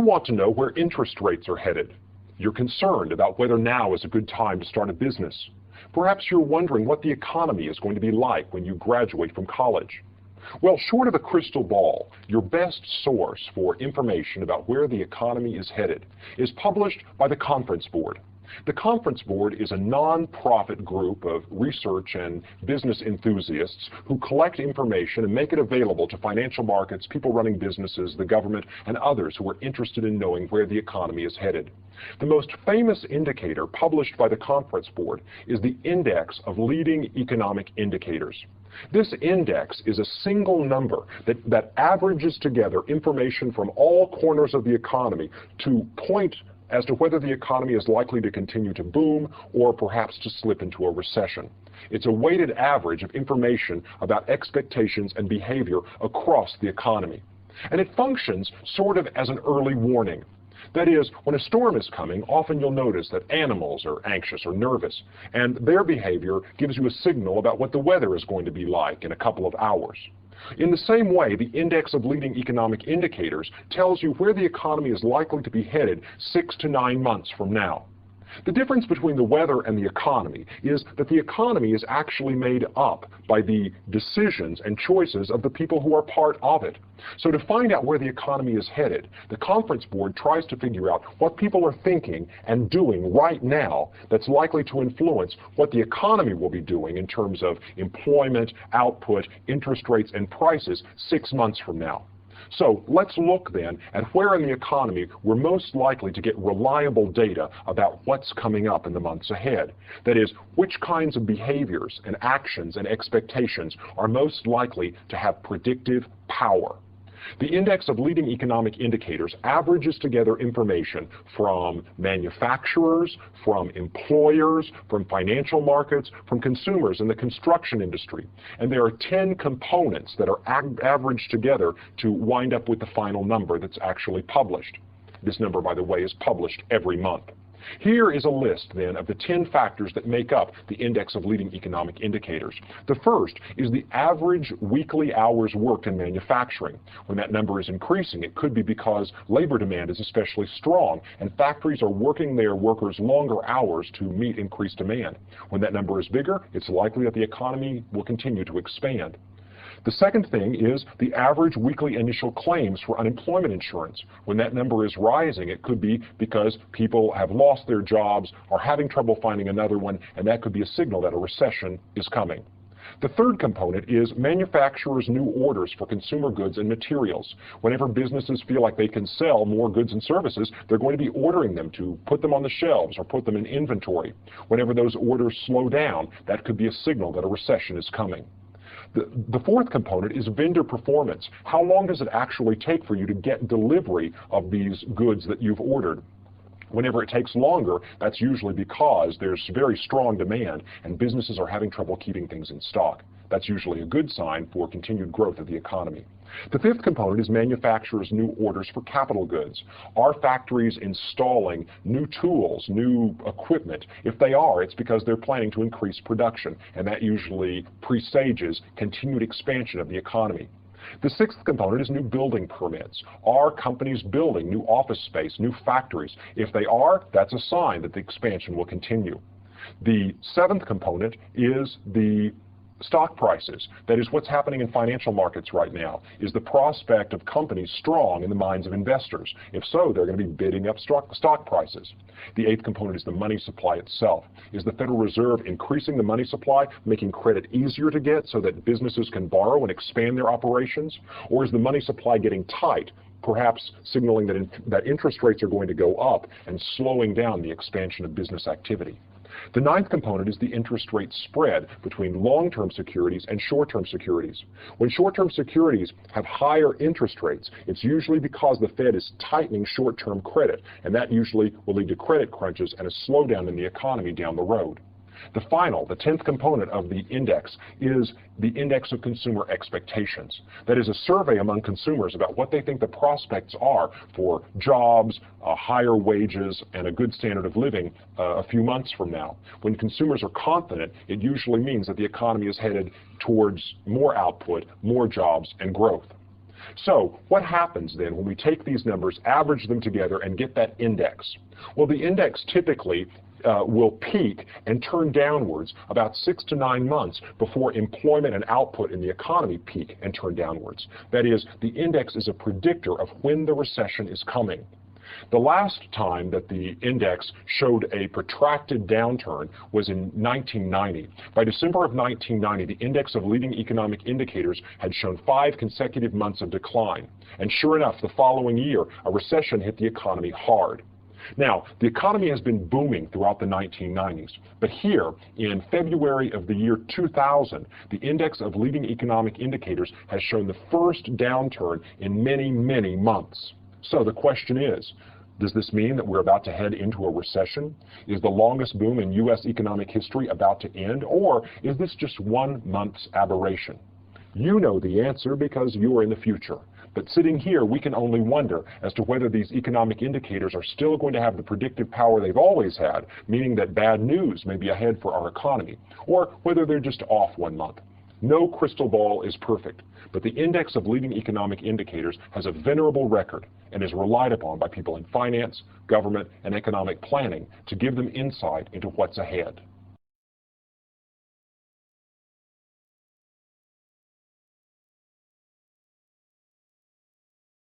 want to know where interest rates are headed. You're concerned about whether now is a good time to start a business. Perhaps you're wondering what the economy is going to be like when you graduate from college. Well, short of a crystal ball, your best source for information about where the economy is headed is published by the Conference Board. The Conference Board is a non-profit group of research and business enthusiasts who collect information and make it available to financial markets, people running businesses, the government, and others who are interested in knowing where the economy is headed. The most famous indicator published by the Conference Board is the Index of Leading Economic Indicators. This index is a single number that averages together information from all corners of the economy to point as to whether the economy is likely to continue to boom or perhaps to slip into a recession. It's a weighted average of information about expectations and behavior across the economy. And it functions sort of as an early warning. That is, when a storm is coming, often you'll notice that animals are anxious or nervous, and their behavior gives you a signal about what the weather is going to be like in a couple of hours. In the same way, the Index of Leading Economic Indicators tells you where the economy is likely to be headed 6 to 9 months from now. The difference between the weather and the economy is that the economy is actually made up by the decisions and choices of the people who are part of it. So to find out where the economy is headed, the Conference Board tries to figure out what people are thinking and doing right now that's likely to influence what the economy will be doing in terms of employment, output, interest rates, and prices 6 months from now. So let's look then at where in the economy we're most likely to get reliable data about what's coming up in the months ahead. That is, which kinds of behaviors and actions and expectations are most likely to have predictive power. The Index of Leading Economic Indicators averages together information from manufacturers, from employers, from financial markets, from consumers in the construction industry. And there are 10 components that are averaged together to wind up with the final number that's actually published. This number, by the way, is published every month. Here is a list, then, of the 10 factors that make up the Index of Leading Economic Indicators. The first is the average weekly hours worked in manufacturing. When that number is increasing, it could be because labor demand is especially strong, and factories are working their workers longer hours to meet increased demand. When that number is bigger, it's likely that the economy will continue to expand. The second thing is the average weekly initial claims for unemployment insurance. When that number is rising, it could be because people have lost their jobs, are having trouble finding another one, and that could be a signal that a recession is coming. The third component is manufacturers' new orders for consumer goods and materials. Whenever businesses feel like they can sell more goods and services, they're going to be ordering them to put them on the shelves or put them in inventory. Whenever those orders slow down, that could be a signal that a recession is coming. The fourth component is vendor performance. How long does it actually take for you to get delivery of these goods that you've ordered? Whenever it takes longer, that's usually because there's very strong demand and businesses are having trouble keeping things in stock. That's usually a good sign for continued growth of the economy. The fifth component is manufacturers' new orders for capital goods. Are factories installing new tools, new equipment? If they are, it's because they're planning to increase production, and that usually presages continued expansion of the economy. The sixth component is new building permits. Are companies building new office space, new factories? If they are, that's a sign that the expansion will continue. The seventh component is the stock prices. That is, what's happening in financial markets right now. Is the prospect of companies strong in the minds of investors? If so, they're going to be bidding up stock prices. The eighth component is the money supply itself. Is the Federal Reserve increasing the money supply, making credit easier to get so that businesses can borrow and expand their operations? Or is the money supply getting tight, perhaps signaling that interest rates are going to go up and slowing down the expansion of business activity? The ninth component is the interest rate spread between long-term securities and short-term securities. When short-term securities have higher interest rates, it's usually because the Fed is tightening short-term credit, and that usually will lead to credit crunches and a slowdown in the economy down the road. The 10th component of the index is the Index of Consumer Expectations. That is a survey among consumers about what they think the prospects are for jobs, higher wages, and a good standard of living a few months from now. When consumers are confident, it usually means that the economy is headed towards more output, more jobs, and growth. So what happens then when we take these numbers, average them together, and get that index? Well, the index typically will peak and turn downwards about 6 to 9 months before employment and output in the economy peak and turn downwards. That is, the index is a predictor of when the recession is coming. The last time that the index showed a protracted downturn was in 1990. By December of 1990, the index of leading economic indicators had shown 5 consecutive months of decline. And sure enough, the following year, a recession hit the economy hard. Now, the economy has been booming throughout the 1990s, but here, in February of the year 2000, the index of leading economic indicators has shown the first downturn in many, many months. So the question is, does this mean that we're about to head into a recession? Is the longest boom in U.S. economic history about to end, or is this just 1 month's aberration? You know the answer because you are in the future. But sitting here, we can only wonder as to whether these economic indicators are still going to have the predictive power they've always had, meaning that bad news may be ahead for our economy, or whether they're just off 1 month. No crystal ball is perfect, but the index of leading economic indicators has a venerable record and is relied upon by people in finance, government, and economic planning to give them insight into what's ahead.